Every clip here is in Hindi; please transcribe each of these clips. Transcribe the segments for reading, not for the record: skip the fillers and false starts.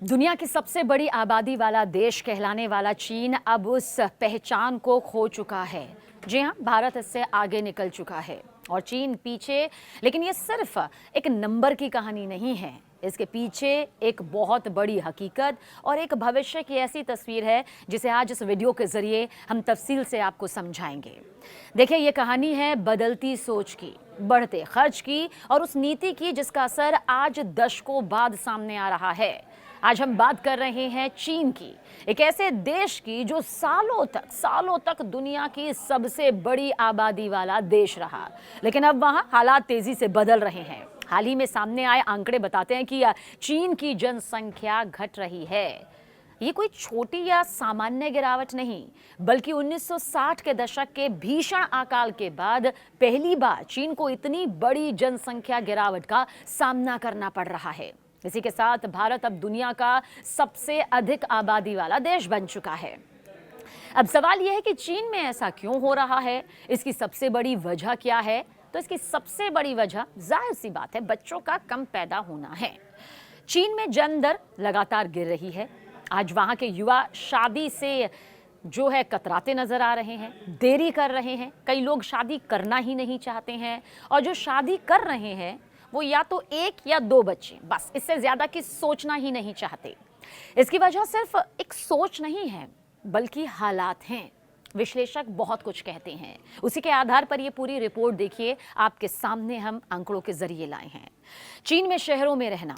दुनिया की सबसे बड़ी आबादी वाला देश कहलाने वाला चीन अब उस पहचान को खो चुका है। जी हाँ, भारत इससे आगे निकल चुका है और चीन पीछे। लेकिन ये सिर्फ एक नंबर की कहानी नहीं है, इसके पीछे एक बहुत बड़ी हकीकत और एक भविष्य की ऐसी तस्वीर है जिसे आज इस वीडियो के जरिए हम तफसील से आपको समझाएंगे। देखिए, ये कहानी है बदलती सोच की, बढ़ते खर्च की और उस नीति की जिसका असर आज दशकों बाद सामने आ रहा है। आज हम बात कर रहे हैं चीन की, एक ऐसे देश की जो सालों तक दुनिया की सबसे बड़ी आबादी वाला देश रहा, लेकिन अब वहाँ हालात तेजी से बदल रहे हैं। हाल ही में सामने आए आंकड़े बताते हैं कि चीन की जनसंख्या घट रही है। ये कोई छोटी या सामान्य गिरावट नहीं, बल्कि 1960 के दशक के भीषण अकाल के बाद पहली बार चीन को इतनी बड़ी जनसंख्या गिरावट का सामना करना पड़ रहा है। इसी के साथ भारत अब दुनिया का सबसे अधिक आबादी वाला देश बन चुका है। अब सवाल यह है कि चीन में ऐसा क्यों हो रहा है, इसकी सबसे बड़ी वजह क्या है? तो इसकी सबसे बड़ी वजह जाहिर सी बात है, बच्चों का कम पैदा होना है। चीन में जन्म दर लगातार गिर रही है। आज वहां के युवा शादी से जो है कतराते नजर आ रहे हैं, देरी कर रहे हैं। कई लोग शादी करना ही नहीं चाहते हैं और जो शादी कर रहे हैं वो या तो एक या दो बच्चे, बस इससे ज्यादा की सोचना ही नहीं चाहते। इसकी वजह सिर्फ एक सोच नहीं है, बल्कि हालात हैं। विश्लेषक बहुत कुछ कहते हैं, उसी के आधार पर ये पूरी रिपोर्ट देखिए, आपके सामने हम आंकड़ों के जरिए लाए हैं। चीन में शहरों में रहना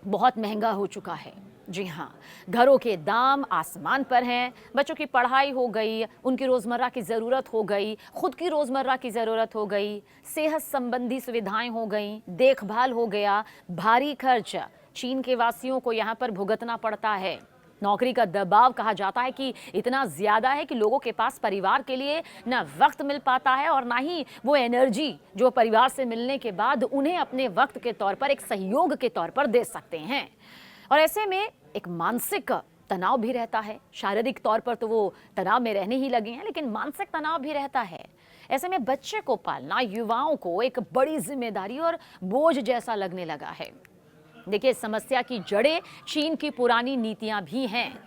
बहुत महंगा हो चुका है। जी हाँ, घरों के दाम आसमान पर हैं। बच्चों की पढ़ाई हो गई, उनकी रोज़मर्रा की ज़रूरत हो गई, खुद की रोज़मर्रा की ज़रूरत हो गई, सेहत संबंधी सुविधाएं हो गई, देखभाल हो गया। भारी खर्च चीन के वासियों को यहाँ पर भुगतना पड़ता है। नौकरी का दबाव कहा जाता है कि इतना ज़्यादा है कि लोगों के पास परिवार के लिए ना वक्त मिल पाता है और ना ही वो एनर्जी जो परिवार से मिलने के बाद उन्हें अपने वक्त के तौर पर एक सहयोग के तौर पर दे सकते हैं। और ऐसे में एक मानसिक तनाव भी रहता है। शारीरिक तौर पर तो वो तनाव में रहने ही लगे हैं, लेकिन मानसिक तनाव भी रहता है। ऐसे में बच्चे को पालना युवाओं को एक बड़ी जिम्मेदारी और बोझ जैसा लगने लगा है। देखिए, समस्या की जड़ें चीन की पुरानी नीतियां भी हैं।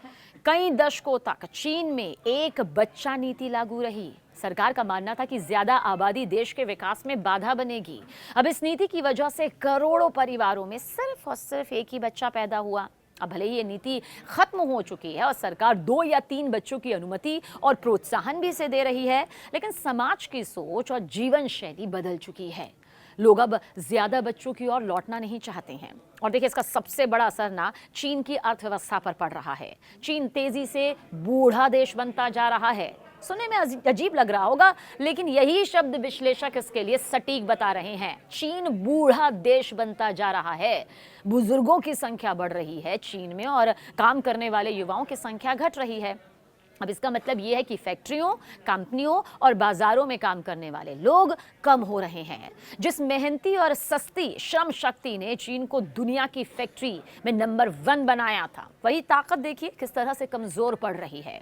कई दशकों तक चीन में एक बच्चा नीति लागू रही। सरकार का मानना था कि ज्यादा आबादी देश के विकास में बाधा बनेगी। अब इस नीति की वजह से करोड़ों परिवारों में सिर्फ और सिर्फ एक ही बच्चा पैदा हुआ। अब भले ही ये नीति खत्म हो चुकी है और सरकार 2 या 3 बच्चों की अनुमति और प्रोत्साहन भी से दे रही है, लेकिन समाज की सोच और जीवन शैली बदल चुकी है। लोग अब ज्यादा बच्चों की ओर लौटना नहीं चाहते हैं। और देखिए, इसका सबसे बड़ा असर ना चीन की अर्थव्यवस्था पर पड़ रहा है। चीन तेजी से बूढ़ा देश बनता जा रहा है। सुनने में अजीब लग रहा होगा, लेकिन यही शब्द विश्लेषक इसके लिए सटीक बता रहे हैं। चीन बूढ़ा देश बनता जा रहा है। बुजुर्गों की संख्या बढ़ रही है चीन में और काम करने वाले युवाओं की संख्या घट रही है। अब इसका मतलब ये है कि फैक्ट्रियों, कंपनियों और बाजारों में काम करने वाले लोग कम हो रहे हैं। जिस मेहनती और सस्ती श्रम शक्ति ने चीन को दुनिया की फैक्ट्री में नंबर 1 बनाया था, वही ताकत देखिए किस तरह से कमजोर पड़ रही है।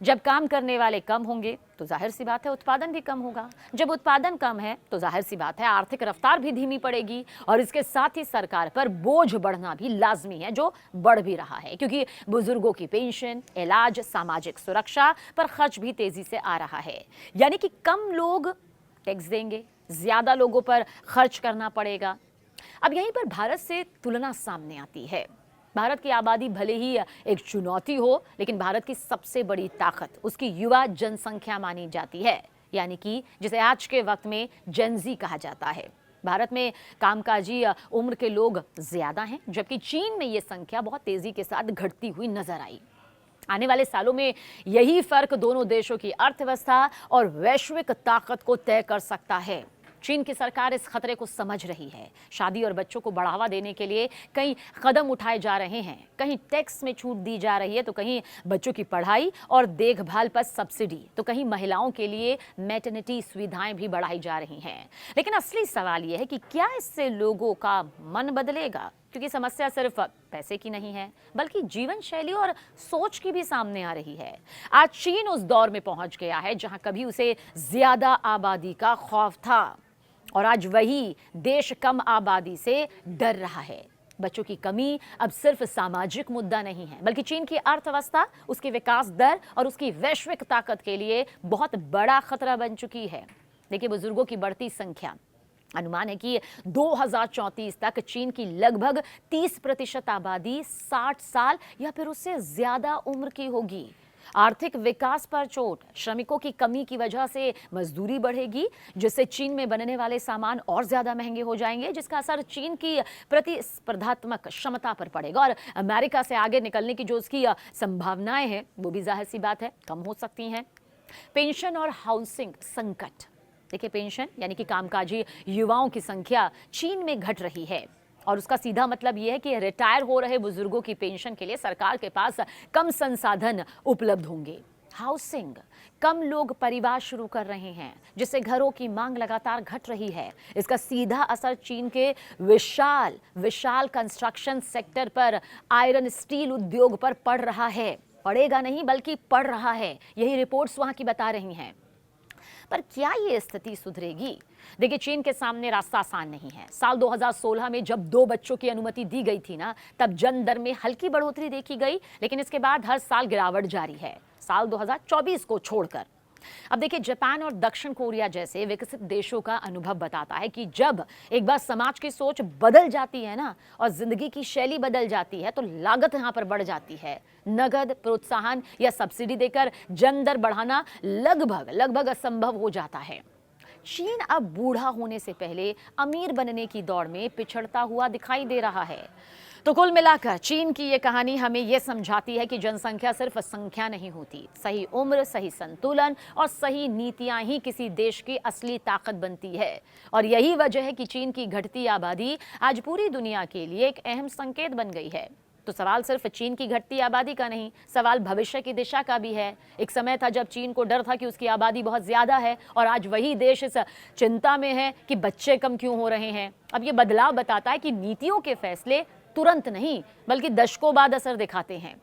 जब काम करने वाले कम होंगे तो जाहिर सी बात है उत्पादन भी कम होगा। जब उत्पादन कम है तो जाहिर सी बात है आर्थिक रफ्तार भी धीमी पड़ेगी और इसके साथ ही सरकार पर बोझ बढ़ना भी लाजमी है, जो बढ़ भी रहा है, क्योंकि बुजुर्गों की पेंशन, इलाज, सामाजिक सुरक्षा पर खर्च भी तेजी से आ रहा है। यानी कि कम लोग टैक्स देंगे, ज्यादा लोगों पर खर्च करना पड़ेगा। अब यहीं पर भारत से तुलना सामने आती है। भारत की आबादी भले ही एक चुनौती हो, लेकिन भारत की सबसे बड़ी ताकत उसकी युवा जनसंख्या मानी जाती है, यानी कि जिसे आज के वक्त में जेनजी कहा जाता है। भारत में कामकाजी उम्र के लोग ज्यादा हैं, जबकि चीन में ये संख्या बहुत तेजी के साथ घटती हुई नजर आई। आने वाले सालों में यही फर्क दोनों देशों की अर्थव्यवस्था और वैश्विक ताकत को तय कर सकता है। चीन की सरकार इस खतरे को समझ रही है। शादी और बच्चों को बढ़ावा देने के लिए कई कदम उठाए जा रहे हैं। कहीं टैक्स में छूट दी जा रही है, तो कहीं बच्चों की पढ़ाई और देखभाल पर सब्सिडी, तो कहीं महिलाओं के लिए मैटरनिटी सुविधाएं भी बढ़ाई जा रही हैं। लेकिन असली सवाल यह है कि क्या इससे लोगों का मन बदलेगा? क्योंकि समस्या सिर्फ पैसे की नहीं है, बल्कि जीवन शैली और सोच की भी सामने आ रही है। आज चीन उस दौर में पहुंच गया है जहां कभी उसे ज्यादा आबादी का खौफ था और आज वही देश कम आबादी से डर रहा है। बच्चों की कमी अब सिर्फ सामाजिक मुद्दा नहीं है, बल्कि चीन की अर्थव्यवस्था, उसकी विकास दर और उसकी वैश्विक ताकत के लिए बहुत बड़ा खतरा बन चुकी है। देखिए, बुजुर्गों की बढ़ती संख्या, अनुमान है कि 2034 तक चीन की लगभग 30% आबादी 60 साल या फिर उससे ज्यादा उम्र की होगी। आर्थिक विकास पर चोट, श्रमिकों की कमी की वजह से मजदूरी बढ़ेगी, जिससे चीन में बनने वाले सामान और ज्यादा महंगे हो जाएंगे, जिसका असर चीन की प्रतिस्पर्धात्मक क्षमता पर पड़ेगा और अमेरिका से आगे निकलने की जो उसकी संभावनाएं हैं वो भी जाहिर सी बात है कम हो सकती हैं। पेंशन और हाउसिंग संकट, देखिए, पेंशन यानी कि कामकाजी युवाओं की संख्या चीन में घट रही है और उसका सीधा मतलब यह है कि रिटायर हो रहे बुजुर्गों की पेंशन के लिए सरकार के पास कम संसाधन उपलब्ध होंगे। हाउसिंग, कम लोग परिवार शुरू कर रहे हैं, जिससे घरों की मांग लगातार घट रही है। इसका सीधा असर चीन के विशाल कंस्ट्रक्शन सेक्टर पर, आयरन स्टील उद्योग पर पड़ रहा है। पड़ेगा नहीं बल्कि पड़ रहा है, यही रिपोर्ट्स वहां की बता रही हैं। पर क्या ये स्थिति सुधरेगी? देखिए, चीन के सामने रास्ता आसान नहीं है। साल 2016 में जब 2 बच्चों की अनुमति दी गई थी ना, तब जन्म दर में हल्की बढ़ोतरी देखी गई, लेकिन इसके बाद हर साल गिरावट जारी है, साल 2024 को छोड़कर। अब देखिए, जापान और दक्षिण कोरिया जैसे विकसित देशों का अनुभव बताता है कि जब एक बार समाज की सोच बदल जाती है ना और जिंदगी की शैली बदल जाती है, तो लागत यहां पर बढ़ जाती है। नगद प्रोत्साहन या सब्सिडी देकर जन्म दर बढ़ाना लगभग असंभव हो जाता है। चीन अब बूढ़ा होने से पहले अमीर बनने की दौड़ में पिछड़ता हुआ दिखाई दे रहा है। तो कुल मिलाकर चीन की ये कहानी हमें ये समझाती है कि जनसंख्या सिर्फ संख्या नहीं होती, सही उम्र, सही संतुलन और सही नीतियां ही किसी देश की असली ताकत बनती है। और यही वजह है कि चीन की घटती आबादी आज पूरी दुनिया के लिए एक अहम संकेत बन गई है। तो सवाल सिर्फ चीन की घटती आबादी का नहीं, सवाल भविष्य की दिशा का भी है। एक समय था जब चीन को डर था कि उसकी आबादी बहुत ज्यादा है, और आज वही देश इस चिंता में है कि बच्चे कम क्यों हो रहे हैं। अब ये बदलाव बताता है कि नीतियों के फैसले तुरंत नहीं बल्कि दशकों बाद असर दिखाते हैं।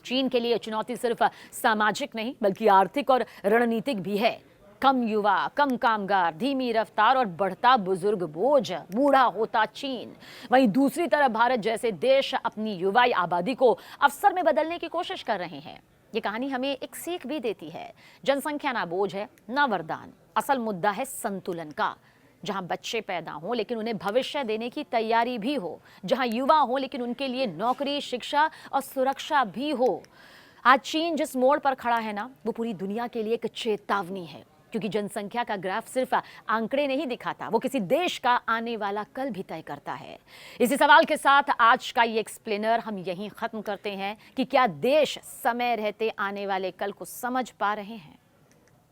चीन के लिए चुनौती सिर्फ सामाजिक नहीं बल्कि आर्थिक और रणनीतिक भी है। कम युवा, कम कामगार, धीमी रफ्तार और बढ़ता बुजुर्ग बोझ, बूढ़ा होता चीन। वहीं दूसरी तरफ भारत जैसे देश अपनी युवा आबादी को अवसर में बदलने की कोशिश कर रहे हैं। ये कहानी हमें एक सीख भी देती है, जनसंख्या ना बोझ है ना वरदान, असल मुद्दा है संतुलन का। जहां बच्चे पैदा हों लेकिन उन्हें भविष्य देने की तैयारी भी हो, जहां युवा हो लेकिन उनके लिए नौकरी, शिक्षा और सुरक्षा भी हो। आज चीन जिस मोड़ पर खड़ा है ना, वो पूरी दुनिया के लिए एक चेतावनी है, क्योंकि जनसंख्या का ग्राफ सिर्फ आंकड़े नहीं दिखाता, वो किसी देश का आने वाला कल भी तय करता है। इसी सवाल के साथ आज का ये एक्सप्लेनर हम यहीं खत्म करते हैं कि क्या देश समय रहते आने वाले कल को समझ पा रहे हैं।